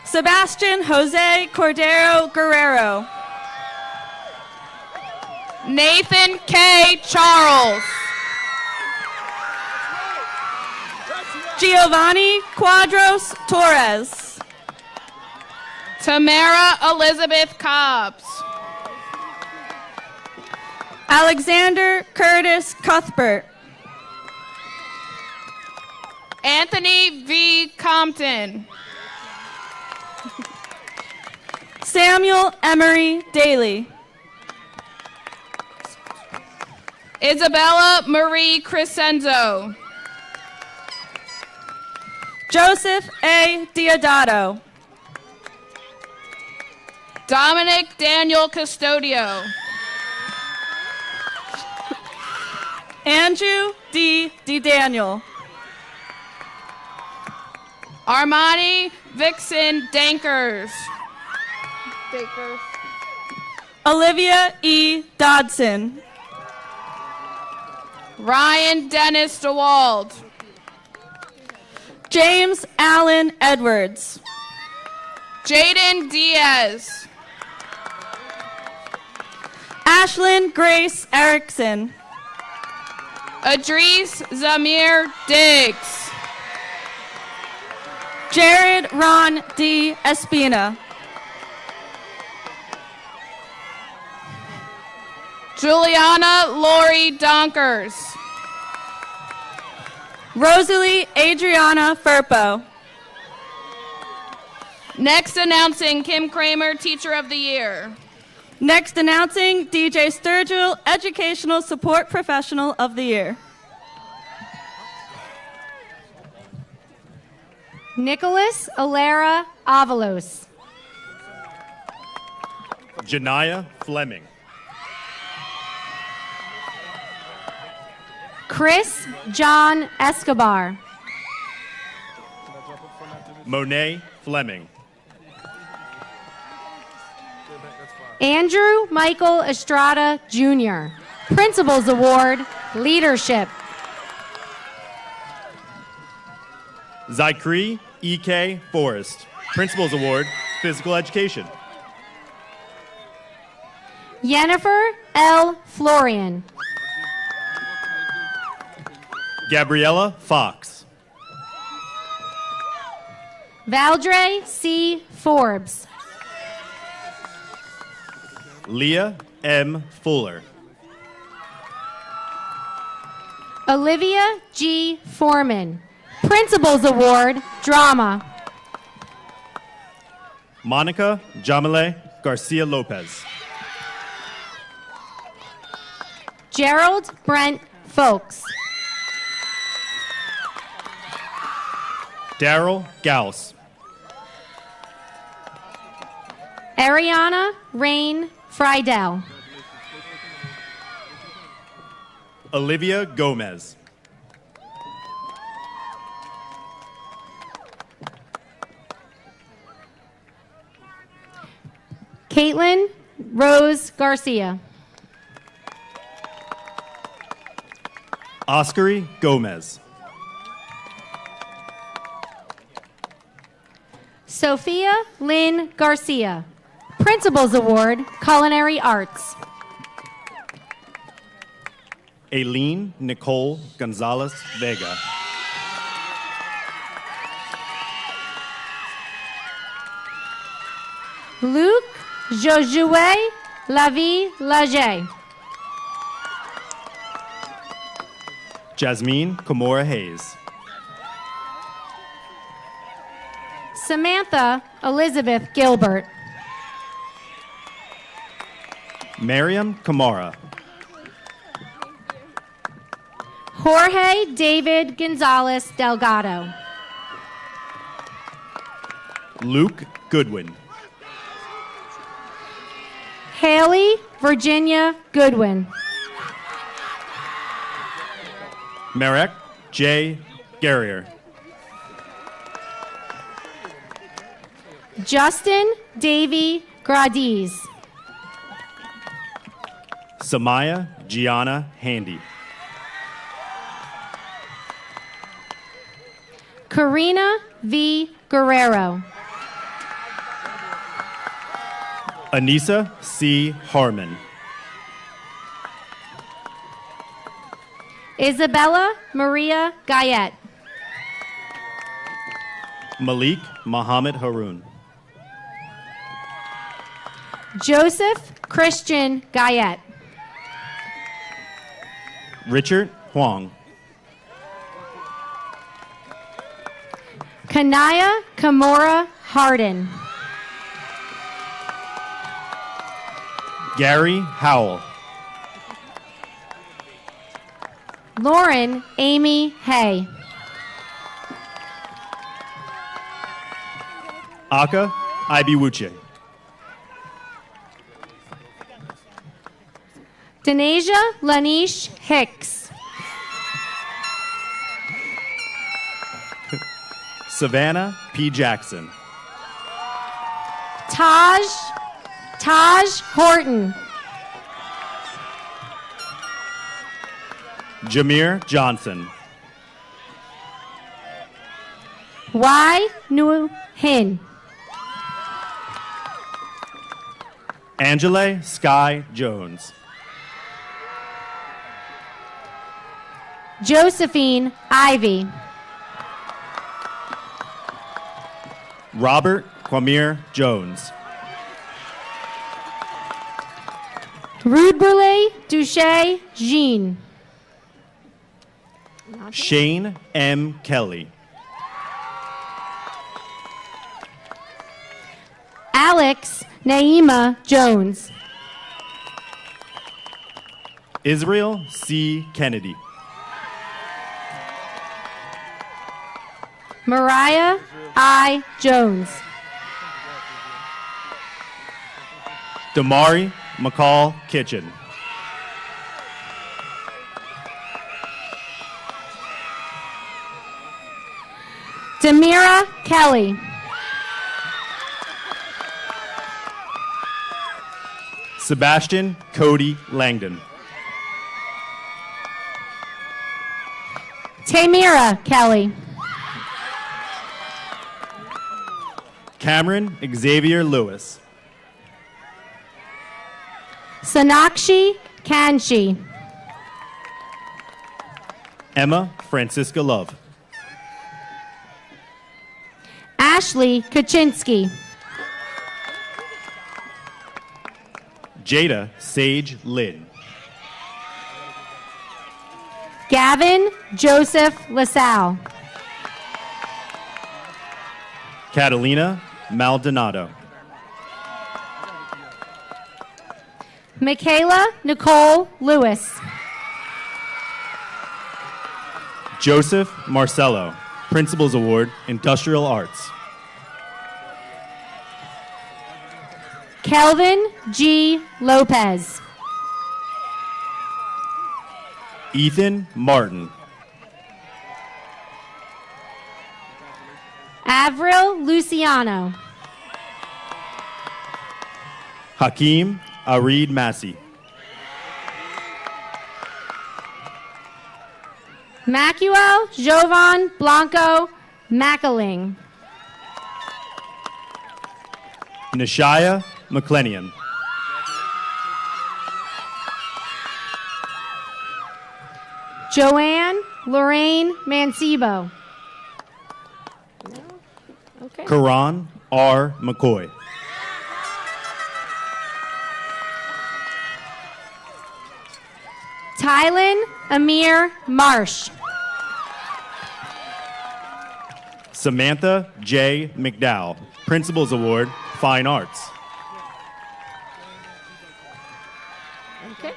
S3: Sebastian Jose Cordero Guerrero.
S9: Nathan K. Charles.
S3: Giovanni Quadros Torres.
S9: Tamara Elizabeth Cobbs.
S3: Alexander Curtis Cuthbert.
S9: Anthony V. Compton.
S3: Samuel Emery Daly.
S9: Isabella Marie Crescenzo.
S3: Joseph A. Diodato.
S9: Dominic Daniel Custodio.
S3: Andrew D. Daniel.
S9: Armani Vixen Dankers.
S3: Olivia E. Dodson.
S9: Ryan Dennis DeWald.
S3: James Allen Edwards.
S9: Jaden Diaz.
S3: Ashlyn Grace Erickson.
S9: Adris Zamir Diggs.
S3: Jared Ron D. Espina.
S12: Juliana Lori Donkers.
S3: Rosalie Adriana Furpo.
S12: Next announcing Kim Kramer, Teacher of the Year.
S3: Next announcing DJ Sturgill, Educational Support Professional of the Year.
S13: Nicholas Alera Avalos.
S14: Janaya Fleming.
S13: Chris John Escobar.
S14: Monet Fleming.
S13: Andrew Michael Estrada Jr. Principals Award, Leadership.
S14: Zykri E.K. Forrest. Principals Award, Physical Education.
S13: Yennefer L. Florian.
S14: Gabriella Fox.
S13: Valdre C. Forbes.
S14: Leah M. Fuller.
S13: Olivia G. Foreman. Principals Award, Drama.
S14: Monica Jamile Garcia Lopez.
S13: Gerald Brent Folks.
S14: Daryl Gauss.
S13: Ariana Rain Friedel.
S14: Olivia Gomez.
S13: Caitlin Rose Garcia.
S14: Oscary Gomez.
S13: Sophia Lynn Garcia. Principals Award, Culinary Arts.
S14: Aileen Nicole Gonzalez Vega.
S13: Luc Josue Lavie Lager.
S14: Jasmine Kamora Hayes.
S13: Samantha Elizabeth Gilbert.
S14: Miriam Kamara.
S13: Jorge David Gonzalez Delgado.
S14: Luke Goodwin.
S13: Haley Virginia Goodwin.
S14: Marek J. Garrier.
S13: Justin Davy Gradiz.
S14: Samaya Gianna Handy.
S13: Karina V. Guerrero.
S14: Anissa C. Harmon.
S13: Isabella Maria Gayet.
S14: Malik Mohammed Haroon.
S13: Joseph Christian Gayet.
S14: Richard Huang.
S13: Kanaya Kamora Hardin.
S14: Gary Howell.
S13: Lauren Amy Hay.
S14: Aka Ibiwuche.
S13: Denasia Lanish Hicks.
S14: Savannah P. Jackson.
S13: Taj Horton.
S14: Jameer Johnson.
S13: Y Nu Hin.
S14: Angela Sky Jones.
S13: Josephine Ivy.
S14: Robert Kwamir Jones.
S13: Rudberley Duche Jean.
S14: Shane M. Kelly.
S13: Alex Naima Jones.
S14: Israel C. Kennedy.
S13: Mariah I. Jones.
S14: Damari McCall Kitchen.
S13: Demira Kelly.
S14: Sebastian Cody Langdon.
S13: Tamira Kelly.
S14: Cameron Xavier Lewis.
S13: Sonakshi Kanchi.
S14: Emma Francisca Love.
S13: Ashley Kaczynski.
S14: Jada Sage Lynn.
S13: Gavin Joseph LaSalle.
S14: Catalina Maldonado.
S13: Michaela Nicole Lewis.
S14: Joseph Marcello, Principal's Award, Industrial Arts.
S13: Kelvin G. Lopez.
S14: Ethan Martin.
S13: Avril Luciano.
S14: Hakeem Arid Massey.
S13: Macuel Jovan Blanco Macaling.
S14: Nishaya McClenian.
S13: Joanne Lorraine Mancebo. Okay.
S14: Karan R. McCoy.
S13: Tylen Amir Marsh.
S14: Samantha J. McDowell, Principal's Award, Fine Arts.
S13: Okay.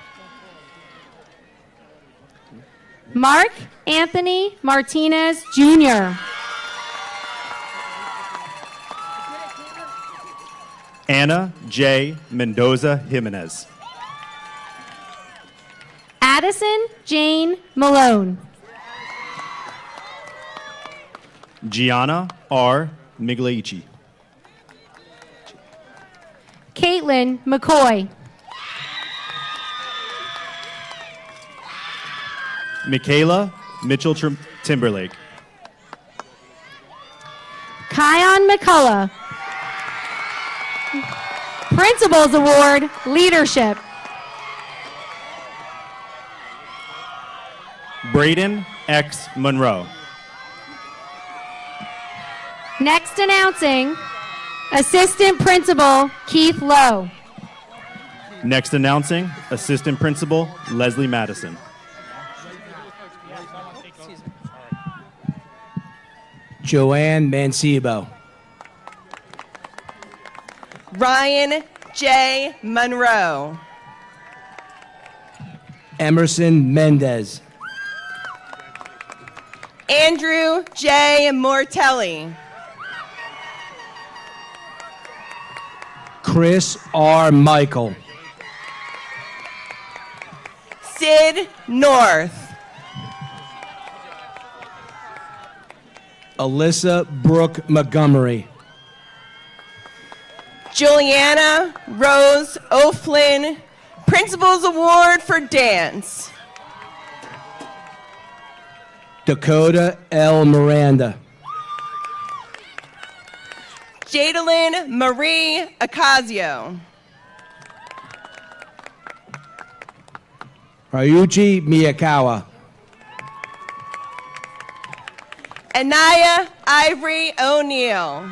S13: Mark Anthony Martinez Jr.
S14: Anna J. Mendoza Jimenez.
S13: Addison Jane Malone.
S14: Gianna R. Migliaici.
S13: Caitlin McCoy.
S14: Michaela Mitchell Timberlake.
S13: Kion McCullough. Principal's Award, Leadership.
S14: Braden X. Monroe.
S13: Next announcing, Assistant Principal Keith Lowe.
S14: Next announcing, Assistant Principal Leslie Madison.
S15: Joanne Mancebo.
S2: Ryan J. Monroe.
S15: Emerson Mendez.
S2: Andrew J. Mortelli.
S15: Chris R. Michael.
S2: Sid North.
S15: Alyssa Brooke Montgomery.
S2: Juliana Rose O'Flynn, Principal's Award for Dance.
S15: Dakota L. Miranda.
S2: Jadalyn Marie Ocasio.
S15: Ryuji Miyakawa.
S2: Anaya Ivory O'Neill.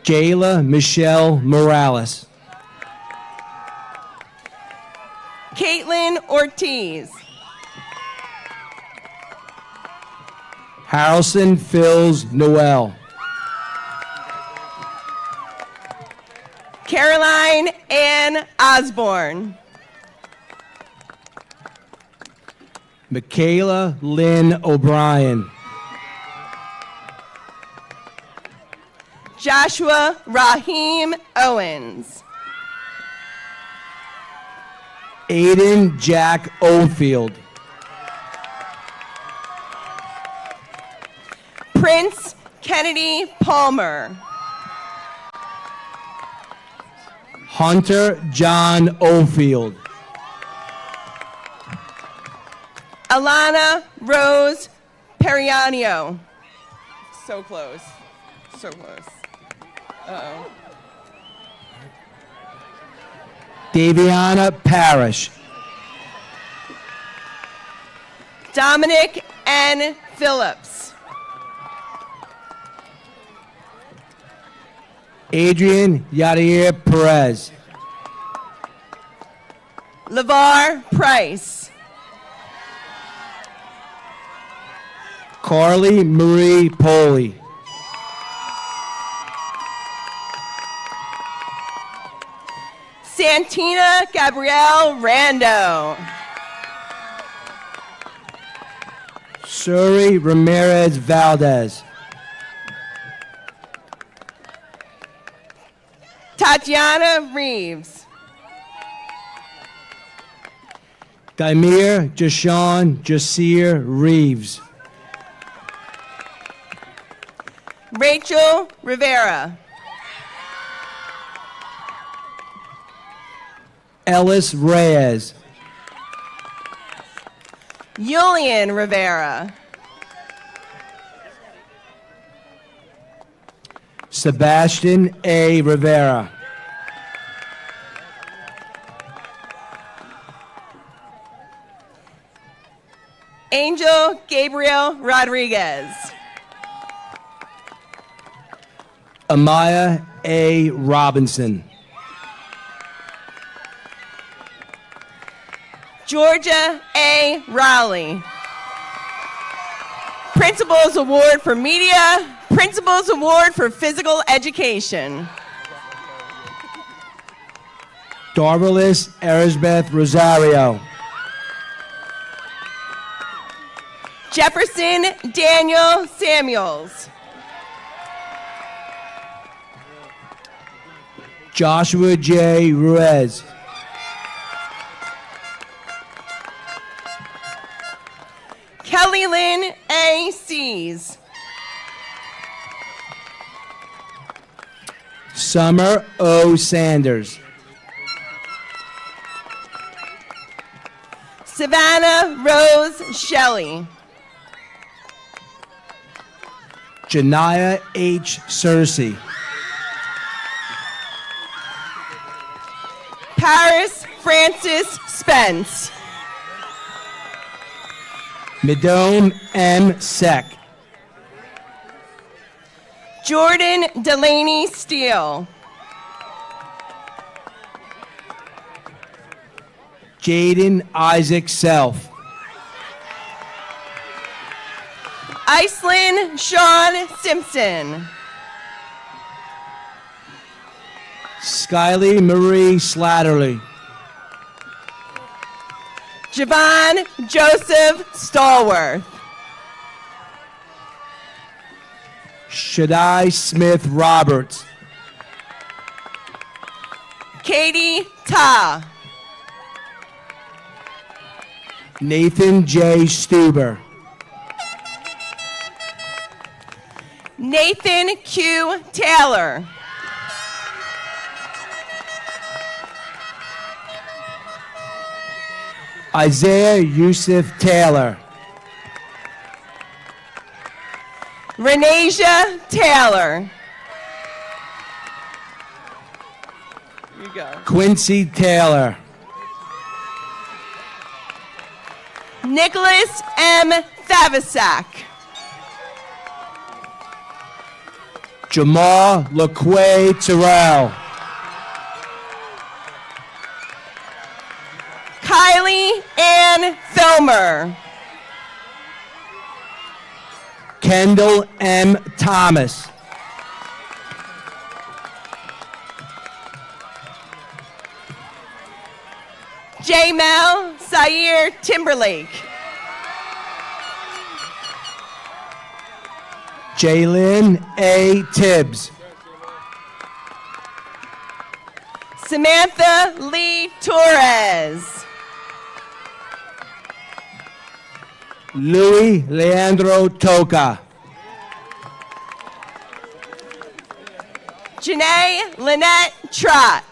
S15: Jayla Michelle Morales.
S16: Caitlin Ortiz.
S15: Harrelson Phils Noel.
S16: Caroline Ann Osborne.
S15: Michaela Lynn O'Brien.
S16: Joshua Raheem Owens.
S15: Aiden Jack Oldfield.
S16: Prince Kennedy Palmer.
S15: Hunter John Oldfield.
S16: Alana Rose Perianio. So close. So close. Uh-oh.
S15: Daviana Parrish.
S16: Dominic N. Phillips.
S15: Adrian Yadier Perez.
S16: LeVar Price.
S15: Carly Marie Poli.
S16: Santina Gabrielle Rando.
S15: Suri Ramirez Valdez.
S16: Tatiana Reeves.
S15: Daimir Jashawn Jasir Reeves.
S16: Rachel Rivera.
S15: Ellis Reyes.
S16: Julian Rivera.
S15: Sebastian A. Rivera.
S16: Angel Gabriel Rodriguez.
S15: Amaya A. Robinson.
S16: Georgia A. Rowley. Principal's Award for Media. Principal's Award for Physical Education.
S15: Darvelis Erisbeth Rosario.
S16: Jefferson Daniel Samuels.
S15: Joshua J. Ruiz.
S16: Kelly Lynn A. Sees.
S15: Summer O. Sanders.
S16: Savannah Rose Shelley.
S15: Janaya H. Searcy.
S16: Paris Francis Spence.
S15: Midome M. Seck.
S16: Jordan Delaney Steele.
S15: Jaden Isaac Self.
S16: Iceland Sean Simpson.
S15: Skyly Marie Slatterly.
S16: Javon Joseph Stallworth.
S15: Shaddai Smith Roberts.
S16: Katie Ta.
S15: Nathan J. Stuber.
S16: Nathan Q. Taylor.
S15: Isaiah Yusuf Taylor.
S16: Renasia Taylor. Here you go.
S15: Quincy Taylor.
S16: Nicholas M. Thavisak.
S15: Jamal LaQuay Terrell.
S16: Kylie Ann Filmer.
S15: Kendall M. Thomas.
S16: J-Mel Sair Timberlake.
S15: Jalen A. Tibbs.
S16: Samantha Lee Torres.
S15: Louis Leandro Toca.
S16: Janae Lynette Trott.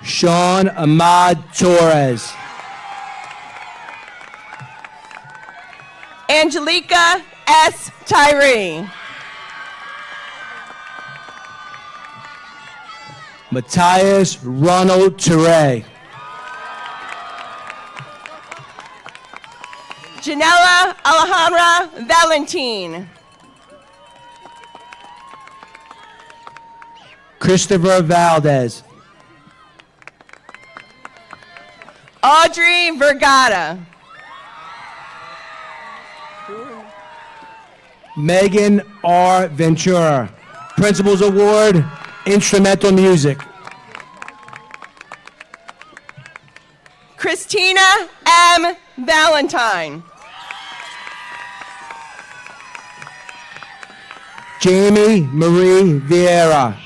S15: Sean Ahmad Torres.
S16: Angelica S. Tyree.
S15: Matthias Ronald Teray.
S16: Janella Alejandra Valentin.
S15: Christopher Valdez.
S16: Audrey Vergata.
S15: Megan R. Ventura. Principal's Award, Instrumental Music.
S16: Christina M. Valentine.
S15: Jamie Marie Vieira.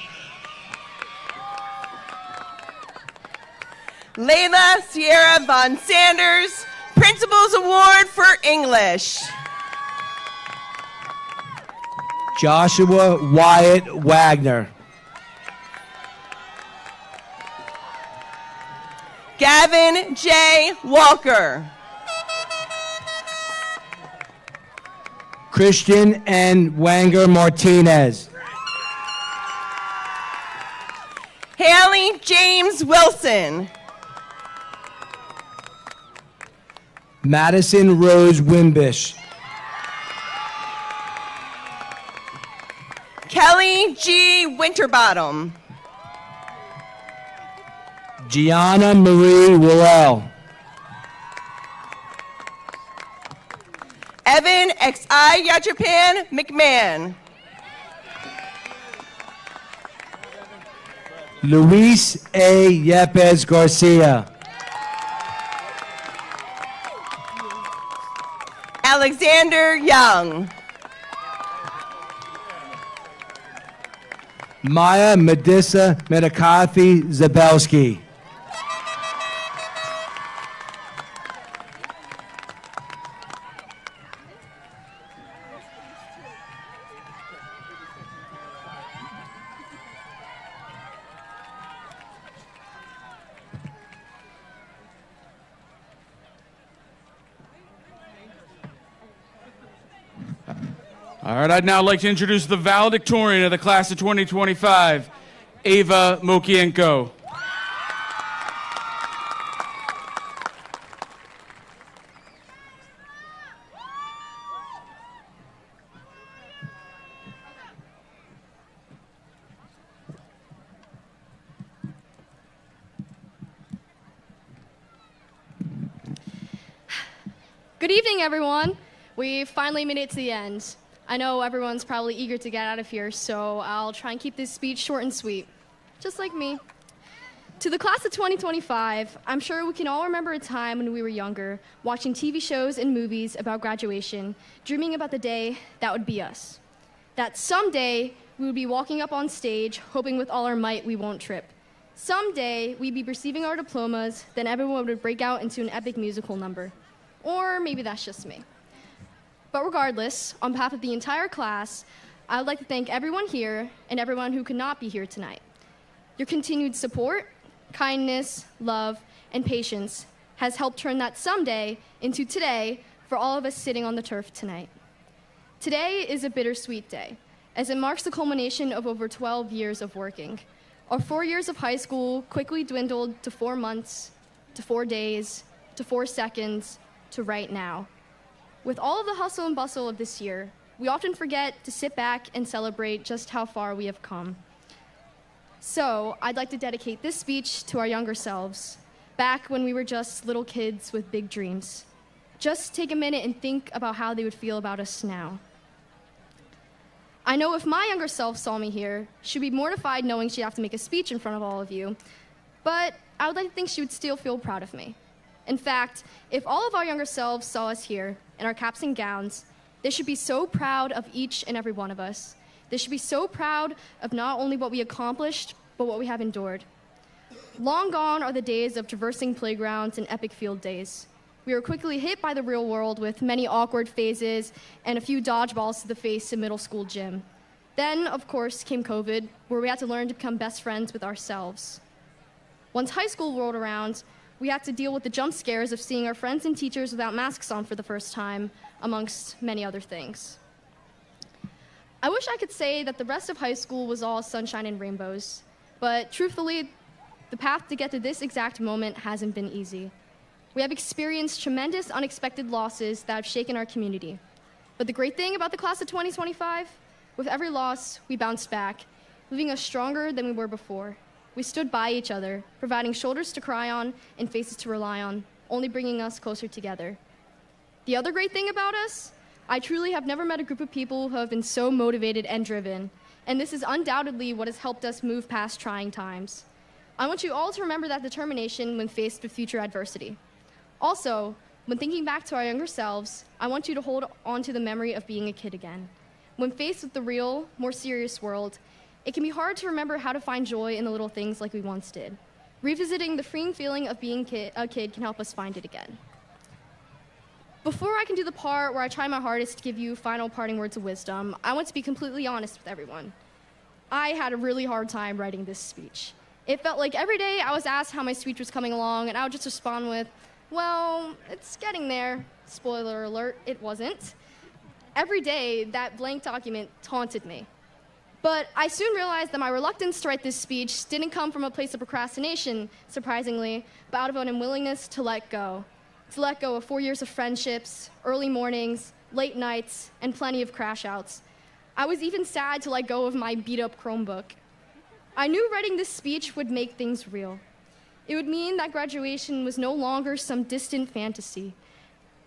S16: Layla Sierra Von Sanders, Principal's Award for English.
S15: Joshua Wyatt Wagner.
S16: Gavin J. Walker.
S15: Christian N. Wanger Martinez.
S16: Haley James Wilson.
S15: Madison Rose Wimbish.
S16: Kelly G. Winterbottom.
S15: Gianna Marie Worrell.
S16: Evan X.I. Yajapan McMahon.
S15: Luis A. Yepes Garcia.
S16: Alexander Young.
S15: Maya Medissa Medakathi Zabelski.
S1: All right, I'd now like to introduce the valedictorian of the class of 2025, Ava Mokienko.
S17: Good evening, everyone. We finally made it to the end. I know everyone's probably eager to get out of here, so I'll try and keep this speech short and sweet, just like me. To the class of 2025, I'm sure we can all remember a time when we were younger, watching TV shows and movies about graduation, dreaming about the day that would be us. That someday we would be walking up on stage, hoping with all our might we won't trip. Someday we'd be receiving our diplomas, then everyone would break out into an epic musical number. Or maybe that's just me. But regardless, on behalf of the entire class, I would like to thank everyone here and everyone who could not be here tonight. Your continued support, kindness, love, and patience has helped turn that someday into today for all of us sitting on the turf tonight. Today is a bittersweet day, as it marks the culmination of over 12 years of working. Our 4 years of high school quickly dwindled to 4 months, to 4 days, to 4 seconds, to right now. With all of the hustle and bustle of this year, we often forget to sit back and celebrate just how far we have come. So, I'd like to dedicate this speech to our younger selves, back when we were just little kids with big dreams. Just take a minute and think about how they would feel about us now. I know if my younger self saw me here, she'd be mortified knowing she'd have to make a speech in front of all of you, but I would like to think she would still feel proud of me. In fact, if all of our younger selves saw us here in our caps and gowns, they should be so proud of each and every one of us. They should be so proud of not only what we accomplished, but what we have endured. Long gone are the days of traversing playgrounds and epic field days. We were quickly hit by the real world with many awkward phases and a few dodgeballs to the face in middle school gym. Then, of course, came COVID, where we had to learn to become best friends with ourselves. Once high school rolled around, we had to deal with the jump scares of seeing our friends and teachers without masks on for the first time, amongst many other things. I wish I could say that the rest of high school was all sunshine and rainbows, but truthfully, the path to get to this exact moment hasn't been easy. We have experienced tremendous unexpected losses that have shaken our community. But the great thing about the class of 2025, with every loss, we bounced back, leaving us stronger than we were before. We stood by each other, providing shoulders to cry on and faces to rely on, only bringing us closer together. The other great thing about us, I truly have never met a group of people who have been so motivated and driven, and this is undoubtedly what has helped us move past trying times. I want you all to remember that determination when faced with future adversity. Also, when thinking back to our younger selves, I want you to hold on to the memory of being a kid again. When faced with the real, more serious world, it can be hard to remember how to find joy in the little things like we once did. Revisiting the freeing feeling of being a kid can help us find it again. Before I can do the part where I try my hardest to give you final parting words of wisdom, I want to be completely honest with everyone. I had a really hard time writing this speech. It felt like every day I was asked how my speech was coming along, and I would just respond with, well, it's getting there. Spoiler alert, it wasn't. Every day, that blank document taunted me. But I soon realized that my reluctance to write this speech didn't come from a place of procrastination, surprisingly, but out of an unwillingness to let go. To let go of 4 years of friendships, early mornings, late nights, and plenty of crash outs. I was even sad to let go of my beat-up Chromebook. I knew writing this speech would make things real. It would mean that graduation was no longer some distant fantasy.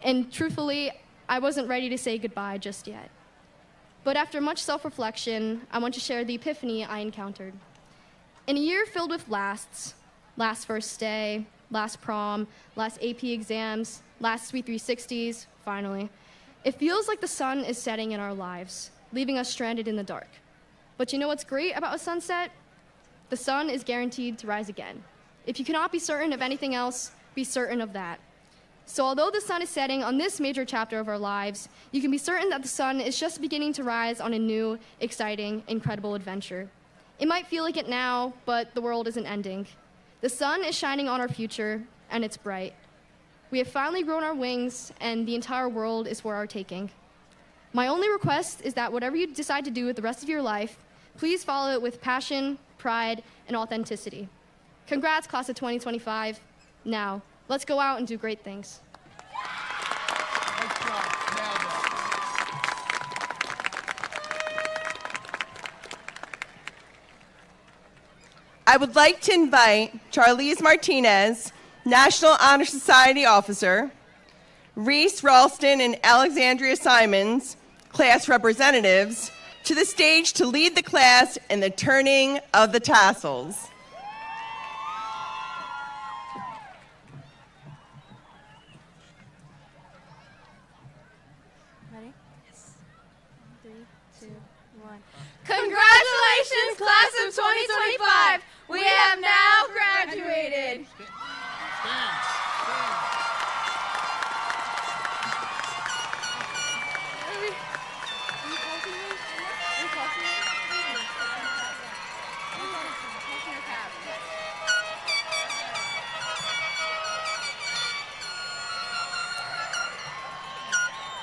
S17: And truthfully, I wasn't ready to say goodbye just yet. But after much self-reflection, I want to share the epiphany I encountered. In a year filled with lasts, last first day, last prom, last AP exams, last Sweet 360s, finally, it feels like the sun is setting in our lives, leaving us stranded in the dark. But you know what's great about a sunset? The sun is guaranteed to rise again. If you cannot be certain of anything else, be certain of that. So although the sun is setting on this major chapter of our lives, you can be certain that the sun is just beginning to rise on a new, exciting, incredible adventure. It might feel like it now, but the world isn't ending. The sun is shining on our future, and it's bright. We have finally grown our wings, and the entire world is for our taking. My only request is that whatever you decide to do with the rest of your life, please follow it with passion, pride, and authenticity. Congrats, class of 2025. Now, let's go out and do great things.
S16: I would like to invite Charlize Martinez, National Honor Society officer, Reese Ralston and Alexandria Simons, class representatives, to the stage to lead the class in the turning of the tassels.
S18: Ready? Yes. 3, 2, 1. Congratulations, class of 2025! We have now graduated.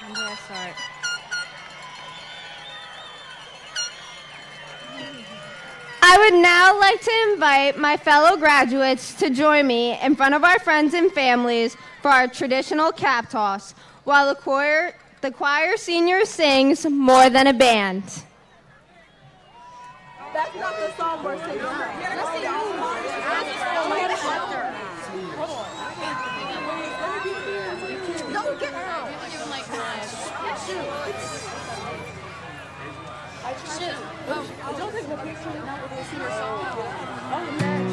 S13: When do I start? I would now like to invite my fellow graduates to join me in front of our friends and families for our traditional cap toss, while the The choir senior sings more than a band.
S18: That's not the song we're singing. Don't get out. I don't take the picture now we're going to see your song. Oh, man.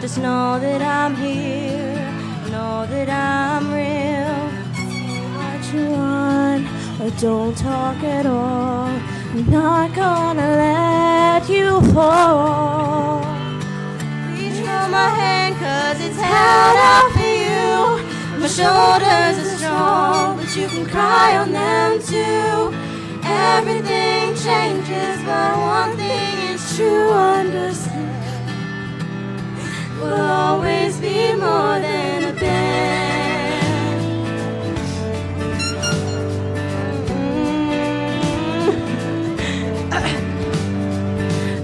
S19: Just know that I'm here, know that I'm real. Say what you want, or don't talk at all. I'm not gonna let you fall. Reach for my hand, cause it's held out for you. My shoulders are strong, but you can cry on them too. Everything changes, but one thing is true, understand. We'll always be more than a band.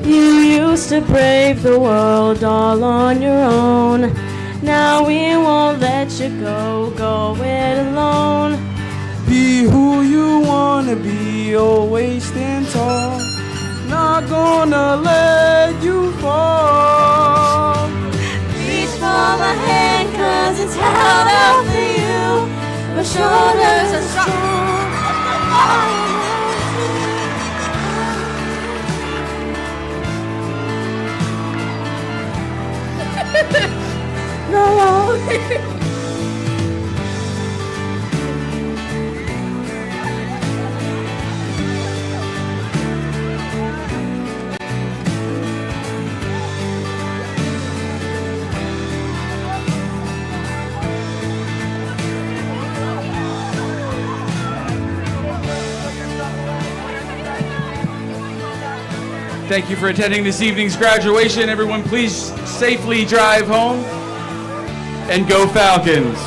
S19: You used to brave the world all on your own. Now we won't let you go it alone.
S15: Be who you wanna be, always stand tall. Not gonna let you fall.
S19: For my hand, cause it's held out for you. My shoulders are strong. No.
S1: Thank you for attending this evening's graduation. Everyone, please safely drive home and go Falcons.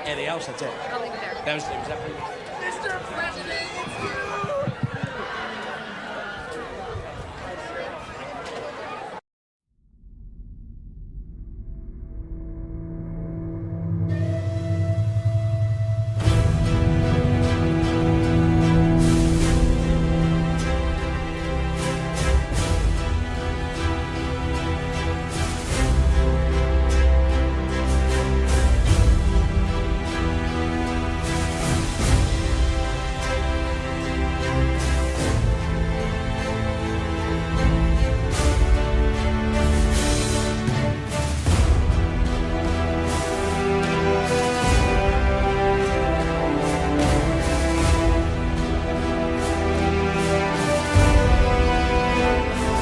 S20: Anything else? That's it.
S18: I'll leave it there.
S20: Was that for you?
S18: Mr. President,